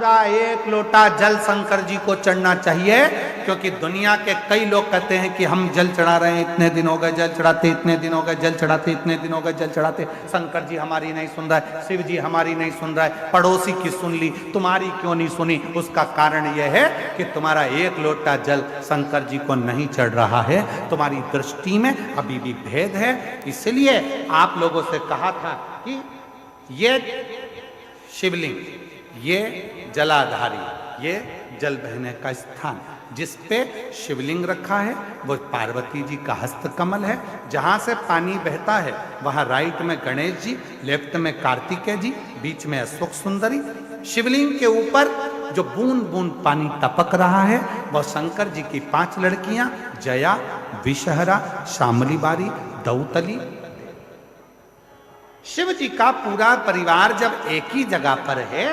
पूरा एक लोटा जल शंकर जी को चढ़ना चाहिए, क्योंकि दुनिया के कई लोग कहते हैं कि हम जल चढ़ा रहे हैं, इतने दिन हो गए जल चढ़ाते, इतने दिन हो गए जल चढ़ाते, इतने दिन हो गए जल चढ़ाते, शंकर जी हमारी नहीं सुन रहा है, शिव जी हमारी नहीं सुन रहा है, पड़ोसी की सुन ली, तुम्हारी क्यों नहीं सुनी? उसका कारण यह है कि तुम्हारा एक लोटा जल शंकर जी को नहीं चढ़ रहा है, तुम्हारी दृष्टि में अभी भी भेद है। इसलिए आप लोगों से कहा था कि ये शिवलिंग, ये जलाधारी, ये जल बहने का स्थान, जिस पे शिवलिंग रखा है वो पार्वती जी का हस्त कमल है। जहां से पानी बहता है वहां राइट में गणेश जी, लेफ्ट में कार्तिकेय जी, बीच में अशोक सुंदरी। शिवलिंग के ऊपर जो बूंद बूंद पानी टपक रहा है वह शंकर जी की 5 लड़कियां, जया, विषहरा, शामली बारी, दौतली। शिव जी का पूरा परिवार जब एक ही जगह पर है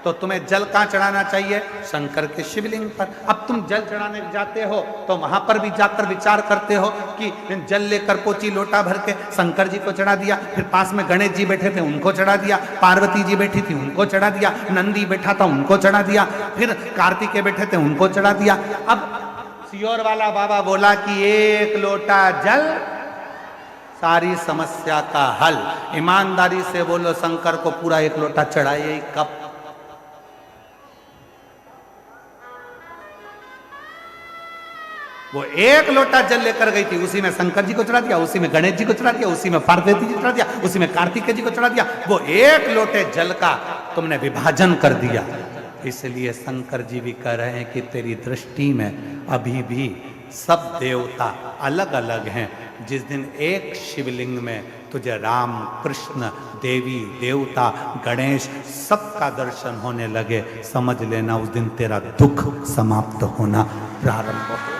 तो तुम्हें जल कहां चढ़ाना चाहिए? शंकर के शिवलिंग पर। अब तुम जल चढ़ाने जाते हो तो वहां पर भी जाकर विचार करते हो कि जल लेकर पोची लोटा भर के शंकर जी को चढ़ा दिया, फिर पास में गणेश जी बैठे थे उनको चढ़ा दिया, पार्वती जी बैठी थी उनको चढ़ा दिया, नंदी बैठा था उनको चढ़ा दिया, फिर कार्तिकेय बैठे थे उनको चढ़ा दिया। अब सियोर वाला बाबा बोला कि एक लोटा जल सारी समस्या का हल। ईमानदारी से बोलो, शंकर को पूरा एक लोटा चढ़ाइए कब? वो एक लोटा जल लेकर गई थी, उसी में शंकर जी को चढ़ा दिया, उसी में गणेश जी को चढ़ा दिया, उसी में पार्वती जी को चढ़ा दिया, उसी में कार्तिकेय जी को चढ़ा दिया। वो एक लोटे जल का तुमने विभाजन कर दिया। इसलिए शंकर जी भी कह रहे हैं कि तेरी दृष्टि में अभी भी सब देवता अलग अलग हैं। जिस दिन एक शिवलिंग में तुझे राम, कृष्ण, देवी, देवता, गणेश सबका दर्शन होने लगे, समझ लेना उस दिन तेरा दुख समाप्त होना प्रारंभ हो।